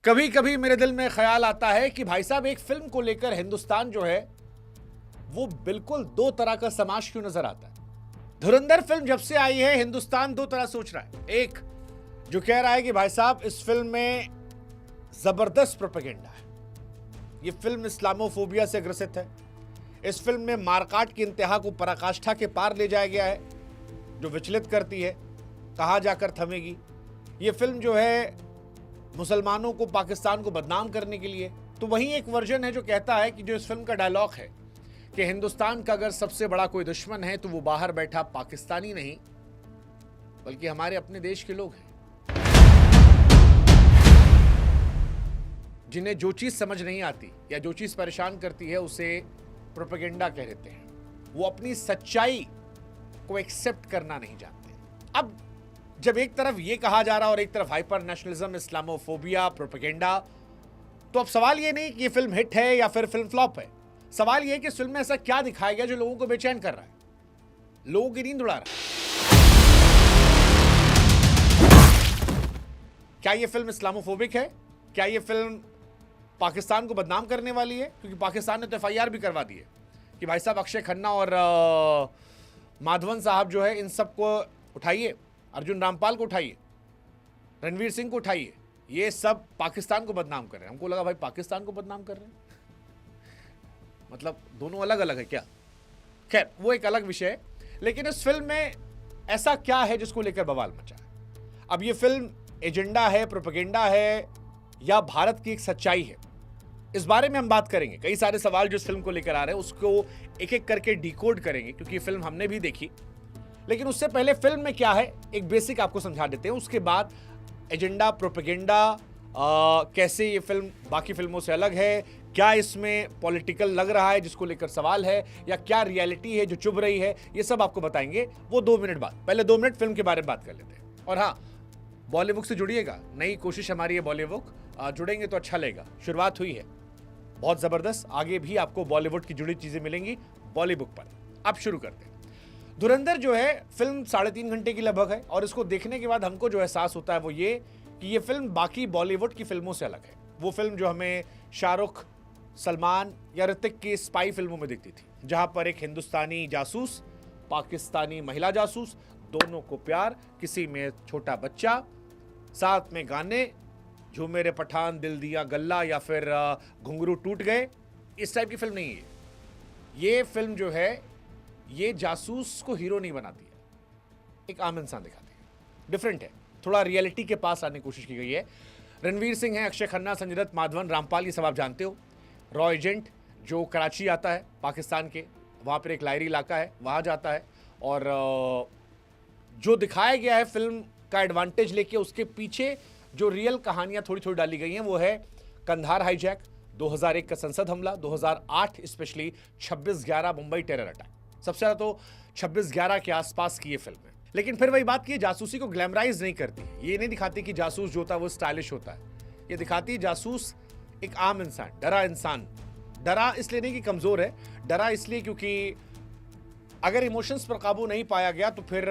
कभी कभी मेरे दिल में ख्याल आता है कि भाई साहब एक फिल्म को लेकर हिंदुस्तान जो है वो बिल्कुल दो तरह का समाज क्यों नजर आता है। धुरंधर फिल्म जब से आई है हिंदुस्तान दो तरह सोच रहा है। एक जो कह रहा है कि भाई साहब इस फिल्म में जबरदस्त प्रोपेगेंडा है, ये फिल्म इस्लामोफोबिया से ग्रसित है, इस फिल्म में मारकाट की इंतहा को पराकाष्ठा के पार ले जाया गया है जो विचलित करती है, कहां जाकर थमेगी। ये फिल्म जो है मुसलमानों को, पाकिस्तान को बदनाम करने के लिए। तो वहीं एक वर्जन है जो कहता है कि जो इस फिल्म का डायलॉग है कि हिंदुस्तान का अगर सबसे बड़ा कोई दुश्मन है तो वो बाहर बैठा पाकिस्तानी नहीं बल्कि हमारे अपने देश के लोग हैं, जिन्हें जो चीज समझ नहीं आती या जो चीज परेशान करती है उसे प्रोपेगेंडा कह देते हैं। वो अपनी सच्चाई को एक्सेप्ट करना नहीं जानते। अब जब एक तरफ ये कहा जा रहा और एक तरफ हाइपर नेशनलिज्म, इस्लामोफोबिया, प्रोपेगेंडा, तो अब सवाल ये नहीं कि ये फिल्म हिट है या फिर फिल्म फ्लॉप है। सवाल ये कि इस फिल्म में ऐसा क्या दिखाया गया जो लोगों को बेचैन कर रहा है, लोगों की नींद उड़ा रहा है। क्या ये फिल्म इस्लामोफोबिक है? क्या ये फिल्म पाकिस्तान को बदनाम करने वाली है? क्योंकि पाकिस्तान ने तो FIR भी करवा दी है कि भाई साहब अक्षय खन्ना और माधवन साहब जो है इन सबको उठाइए, अर्जुन रामपाल को उठाइए, रणवीर सिंह को उठाइए, ये सब पाकिस्तान को बदनाम कर रहे हैं। हमको लगा भाई पाकिस्तान को बदनाम कर रहे हैं, मतलब दोनों अलग अलग है क्या? खैर वो एक अलग विषय है। लेकिन इस फिल्म में ऐसा क्या है जिसको लेकर बवाल मचा है? अब ये फिल्म एजेंडा है, प्रोपेगेंडा है या भारत की एक सच्चाई है, इस बारे में हम बात करेंगे। कई सारे सवाल जो इस फिल्म को लेकर आ रहे हैं उसको एक एक करके डिकोड करेंगे, क्योंकि ये फिल्म हमने भी देखी। लेकिन उससे पहले फिल्म में क्या है एक बेसिक आपको समझा देते हैं, उसके बाद एजेंडा, प्रोपेगेंडा, कैसे ये फिल्म बाकी फिल्मों से अलग है, क्या इसमें पॉलिटिकल लग रहा है जिसको लेकर सवाल है, या क्या रियलिटी है जो चुभ रही है, ये सब आपको बताएंगे वो 2 मिनट बाद। पहले 2 मिनट फिल्म के बारे में बात कर लेते हैं। और हाँ, बॉलीवुड से जुड़िएगा, नई कोशिश हमारी है बॉलीवुड, जुड़ेंगे तो अच्छा लगेगा। शुरुआत हुई है बहुत जबरदस्त, आगे भी आपको बॉलीवुड की जुड़ी चीजें मिलेंगी बॉलीवुड पर। अब शुरू करते हैं। धुरंधर जो है फिल्म 3.5 घंटे की लगभग है, और इसको देखने के बाद हमको जो एहसास होता है वो ये कि ये फिल्म बाकी बॉलीवुड की फिल्मों से अलग है। वो फिल्म जो हमें शाहरुख, सलमान या ऋतिक की स्पाई फिल्मों में दिखती थी, जहां पर एक हिंदुस्तानी जासूस, पाकिस्तानी महिला जासूस, दोनों को प्यार, किसी में छोटा बच्चा, साथ में गाने, झूमे रे पठान, दिल दिया गल्ला, या फिर घुंघरू टूट गए, इस टाइप की फिल्म नहीं है। ये फिल्म जो है ये जासूस को हीरो नहीं बनाती है, एक आम इंसान दिखाती है, डिफरेंट है, थोड़ा रियलिटी के पास आने की कोशिश की गई है। रणवीर सिंह है, अक्षय खन्ना, संजय दत्त, माधवन, रामपाल, ये सब आप जानते हो। रॉ एजेंट जो कराची आता है पाकिस्तान के, वहाँ पर एक लायरी इलाका है, वहाँ जाता है, और जो दिखाया गया है फिल्म का एडवांटेज लेके उसके पीछे जो रियल कहानियां थोड़ी थोड़ी डाली गई हैं वो है कंधार हाईजैक, 2001 का संसद हमला, 2008 स्पेशली 26/11 मुंबई टेरर अटैक। सबसे ज्यादा तो 26/11 के आसपास की ये फिल्म है। लेकिन फिर वही बात की, जासूसी को ग्लैमराइज नहीं करती, ये नहीं दिखाती कि जासूस जो होता है वो स्टाइलिश होता है। ये दिखाती जासूस एक आम इंसान, डरा इंसान। डरा इसलिए नहीं कि कमजोर है, डरा इसलिए क्योंकि अगर इमोशंस पर काबू नहीं पाया गया तो फिर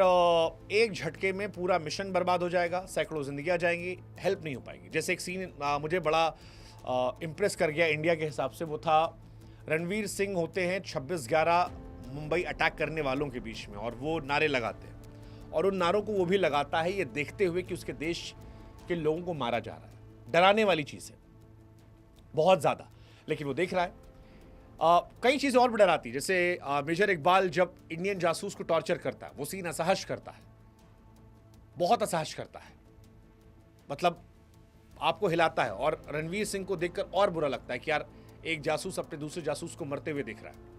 एक झटके में पूरा मिशन बर्बाद हो जाएगा, सैकड़ों जिंदगियां जाएंगी, हेल्प नहीं हो पाएगी। जैसे एक सीन मुझे बड़ा इम्प्रेस कर गया इंडिया के हिसाब से, वो था रणवीर सिंह होते हैं 26/11 मुंबई अटैक करने वालों के बीच में, और वो नारे लगाते हैं, और उन नारों को वो भी लगाता है ये देखते हुए कि उसके देश के लोगों को मारा जा रहा है। डराने वाली चीज़ है बहुत ज़्यादा, लेकिन वो देख रहा है। कई चीज़ें और भी डराती है, जैसे मेजर इकबाल जब इंडियन जासूस को टॉर्चर करता है, वो सीन असहज करता है, बहुत असहज करता है, मतलब आपको हिलाता है। और रणवीर सिंह को देखकर और बुरा लगता है कि यार एक जासूस अपने दूसरे जासूस को मरते हुए देख रहा है,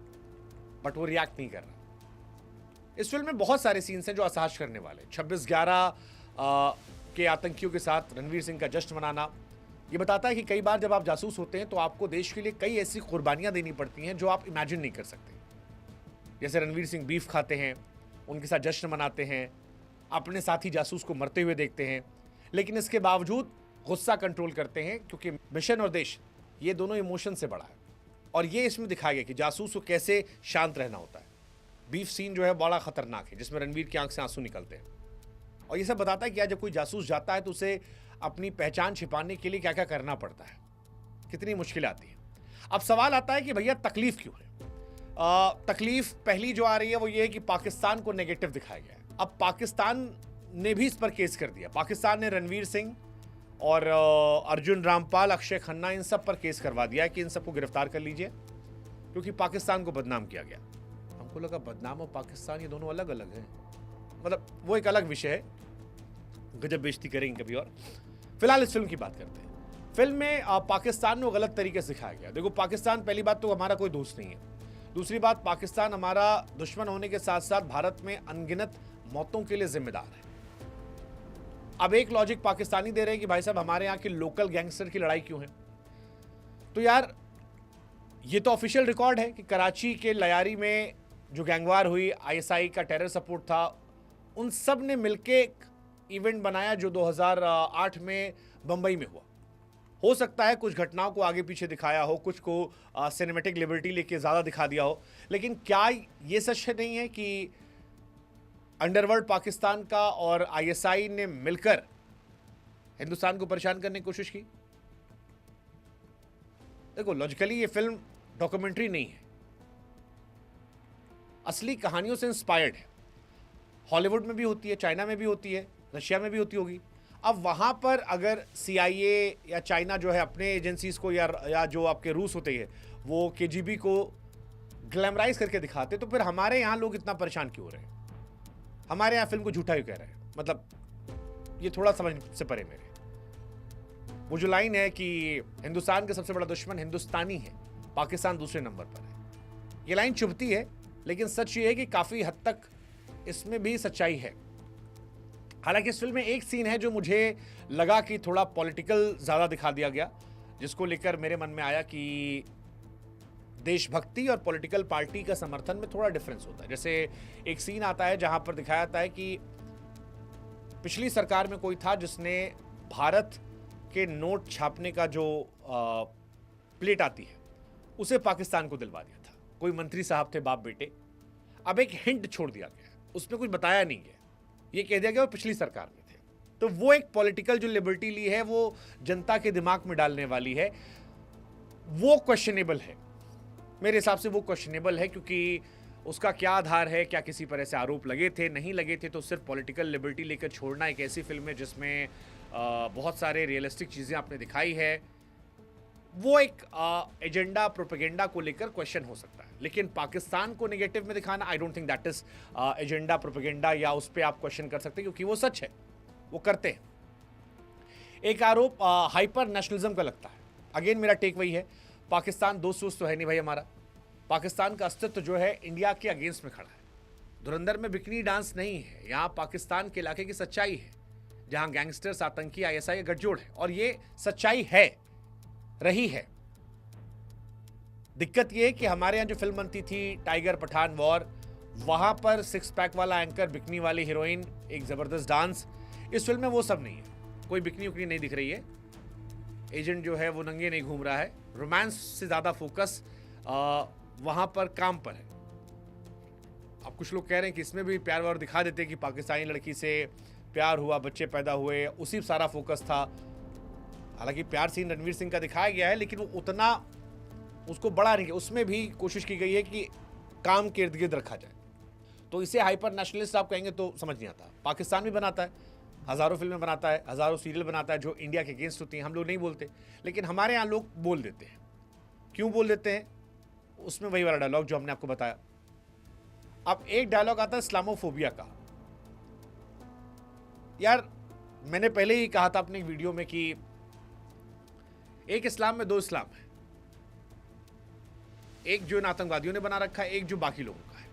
बट वो रिएक्ट नहीं कर रहा। इस फिल्म में बहुत सारे सीन्स हैं जो असहज करने वाले। 26/11 के आतंकियों के साथ रणवीर सिंह का जश्न मनाना ये बताता है कि कई बार जब आप जासूस होते हैं तो आपको देश के लिए कई ऐसी कुर्बानियां देनी पड़ती हैं जो आप इमेजिन नहीं कर सकते। जैसे रणवीर सिंह बीफ खाते हैं, उनके साथ जश्न मनाते हैं, अपने साथी जासूस को मरते हुए देखते हैं, लेकिन इसके बावजूद गुस्सा कंट्रोल करते हैं, क्योंकि मिशन और देश ये दोनों इमोशन से बड़ा है। और ये इसमें दिखाया गया कि जासूस को कैसे शांत रहना होता है। बीफ सीन जो है बड़ा खतरनाक है, जिसमें रणवीर की आंख से आंसू निकलते हैं, और ये सब बताता है कि यार जब कोई जासूस जाता है तो उसे अपनी पहचान छिपाने के लिए क्या क्या करना पड़ता है, कितनी मुश्किल आती है। अब सवाल आता है कि भैया तकलीफ क्यों है? तकलीफ पहली जो आ रही है वो ये है कि पाकिस्तान को नेगेटिव दिखाया गया है। अब पाकिस्तान ने भी इस पर केस कर दिया। पाकिस्तान ने रणवीर सिंह और अर्जुन रामपाल, अक्षय खन्ना, इन सब पर केस करवा दिया है कि इन सबको गिरफ्तार कर लीजिए, क्योंकि पाकिस्तान को बदनाम किया गया। हमको लगा बदनाम और पाकिस्तान ये दोनों अलग अलग हैं, मतलब वो एक अलग विषय है, गजब बेइज्जती करेंगे कभी और। फिलहाल इस फिल्म की बात करते हैं। फिल्म में पाकिस्तान को गलत तरीके से दिखाया गया। देखो, पाकिस्तान पहली बात तो हमारा कोई दोस्त नहीं है। दूसरी बात, पाकिस्तान हमारा दुश्मन होने के साथ साथ भारत में अनगिनत मौतों के लिए जिम्मेदार है। अब एक लॉजिक पाकिस्तानी दे रहे हैं कि भाई साहब हमारे यहाँ के लोकल गैंगस्टर की लड़ाई क्यों है? तो यार ये तो ऑफिशियल रिकॉर्ड है कि कराची के लयारी में जो गैंगवार हुई, आईएसआई का टेरर सपोर्ट था, उन सब ने मिलके एक इवेंट बनाया जो 2008 में बंबई में हुआ। हो सकता है कुछ घटनाओं को आगे पीछे दिखाया हो, कुछ को सिनेमैटिक लिबर्टी लेके ज़्यादा दिखा दिया हो, लेकिन क्या ये सच नहीं है कि अंडरवर्ल्ड पाकिस्तान का और आईएसआई ने मिलकर हिंदुस्तान को परेशान करने की कोशिश की? देखो, लॉजिकली ये फिल्म डॉक्यूमेंट्री नहीं है, असली कहानियों से इंस्पायर्ड है। हॉलीवुड में भी होती है, चाइना में भी होती है, रशिया में भी होती होगी। अब वहां पर अगर सीआईए या चाइना जो है अपने एजेंसीज को या जो आपके रूस होते हैं वो केजीबी को ग्लैमराइज करके दिखाते, तो फिर हमारे यहाँ लोग इतना परेशान क्यों हो रहे हैं? हमारे यहाँ फिल्म को झूठा क्यों कह रहे हैं? मतलब ये थोड़ा समझ से परे मेरे। वो जो लाइन है कि हिंदुस्तान का सबसे बड़ा दुश्मन हिंदुस्तानी है, पाकिस्तान दूसरे नंबर पर है, ये लाइन चुभती है, लेकिन सच ये है कि काफी हद तक इसमें भी सच्चाई है। हालांकि इस फिल्म में एक सीन है जो मुझे लगा कि थोड़ा पॉलिटिकल ज्यादा दिखा दिया गया, जिसको लेकर मेरे मन में आया कि देशभक्ति और पॉलिटिकल पार्टी का समर्थन में थोड़ा डिफरेंस होता है। जैसे एक सीन आता है जहां पर दिखाया जाता है कि पिछली सरकार में कोई था जिसने भारत के नोट छापने का जो प्लेट आती है उसे पाकिस्तान को दिलवा दिया था। कोई मंत्री साहब थे, बाप बेटे। अब एक हिंट छोड़ दिया गया, उसमें कुछ बताया नहीं है, ये कह दिया गया वो पिछली सरकार में थे। तो वो एक पॉलिटिकल जो लिबर्टी ली है वो जनता के दिमाग में डालने वाली है, वो क्वेश्चनेबल है मेरे हिसाब से। वो क्वेश्चनेबल है क्योंकि उसका क्या आधार है, क्या किसी पर ऐसे आरोप लगे थे, नहीं लगे थे, तो सिर्फ पॉलिटिकल लिबर्टी लेकर छोड़ना एक ऐसी फिल्म है जिसमें बहुत सारे रियलिस्टिक चीज़ें आपने दिखाई है, वो एक एजेंडा प्रोपेगेंडा को लेकर क्वेश्चन हो सकता है। लेकिन पाकिस्तान को नेगेटिव में दिखाना, I don't think that is agenda propaganda, या उस पर आप क्वेश्चन कर सकते हैं, क्योंकि वो सच है, वो करते हैं। एक आरोप हाइपर नेशनलिज्म का लगता है। अगेन मेरा टेक वही है, पाकिस्तान दोस्त तो है नहीं भाई हमारा। पाकिस्तान का अस्तित्व जो है इंडिया के अगेंस्ट में खड़ा है। धुरंधर में बिकनी डांस नहीं है, यहाँ पाकिस्तान के इलाके की सच्चाई है, जहां गैंगस्टर्स, आतंकी, आईएसआई गठजोड़ है, और ये सच्चाई है, रही है। दिक्कत ये है कि हमारे यहाँ जो फिल्म बनती थी टाइगर, पठान, वॉर, वहां पर सिक्स पैक वाला एंकर, बिकनी वाली हीरोइन, एक जबरदस्त डांस। इस फिल्म में वो सब नहीं है, कोई बिकनी उकनी नहीं दिख रही है, एजेंट जो है वो नंगे नहीं घूम रहा है, रोमांस से ज्यादा फोकस वहां पर काम पर है। अब कुछ लोग कह रहे हैं कि इसमें भी प्यार वार दिखा देते कि पाकिस्तानी लड़की से प्यार हुआ, बच्चे पैदा हुए, उसी सारा फोकस था। हालांकि प्यार सीन रणवीर सिंह का दिखाया गया है, लेकिन वो उतना उसको बड़ा नहीं है। उसमें भी कोशिश की गई है कि काम के इर्द गिर्द रखा जाए। तो इसे हाइपर नेशनलिस्ट आप कहेंगे तो समझ नहीं आता। पाकिस्तान भी बनाता है, हज़ारों फिल्में बनाता है, हज़ारों सीरियल बनाता है जो इंडिया के अगेंस्ट होती हैं। हम लोग नहीं बोलते, लेकिन हमारे यहाँ लोग बोल देते हैं। क्यों बोल देते हैं? उसमें वही वाला डायलॉग जो हमने आपको बताया। अब एक डायलॉग आता है इस्लामोफोबिया का। यार मैंने पहले ही कहा था अपने एक वीडियो में कि एक इस्लाम में दो इस्लाम है, एक जो इन आतंकवादियों ने बना रखा है, एक जो बाकी लोगों का है।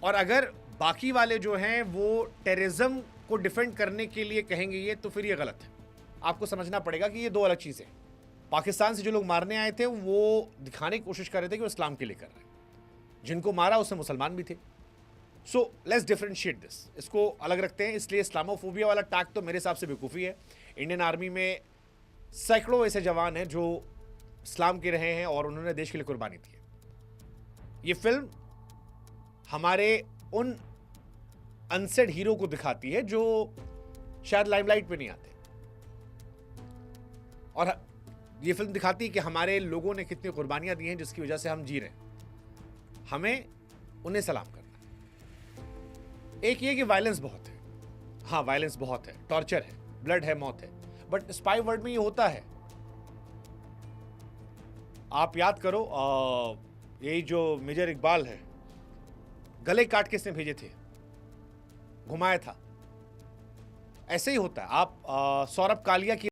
और अगर बाकी वाले जो हैं वो टेररिज्म को डिफेंड करने के लिए कहेंगे ये, तो फिर ये गलत है। आपको समझना पड़ेगा कि ये दो अलग चीजें हैं। पाकिस्तान से जो लोग मारने आए थे वो दिखाने की कोशिश कर रहे थे कि वो इस्लाम के लिए कर रहे हैं, जिनको मारा उसमें मुसलमान भी थे। सो लेट्स डिफरेंशिएट दिस, इसको अलग रखते हैं। इसलिए इस्लामोफोबिया वाला टैग तो मेरे हिसाब से बेवकूफ़ी है। इंडियन आर्मी में सैकड़ों ऐसे जवान हैं जो इस्लाम के रहे हैं और उन्होंने देश के लिए कुर्बानी दी है। ये फिल्म हमारे उन अनसेड हीरो को दिखाती है जो शायद लाइमलाइट पे नहीं आते। और ये फिल्म दिखाती है कि हमारे लोगों ने कितनी कुर्बानियां दी हैं जिसकी वजह से हम जी रहे हैं। हमें उन्हें सलाम करना है। एक ये कि वायलेंस बहुत है, हाँ वायलेंस बहुत है, टॉर्चर है, ब्लड है, मौत है, बट स्पाई वर्ल्ड में ये होता है। आप याद करो यही जो मेजर इकबाल है, गले काट के इसने भेजे थे, घुमाया था। ऐसे ही होता है। आप सौरभ कालिया की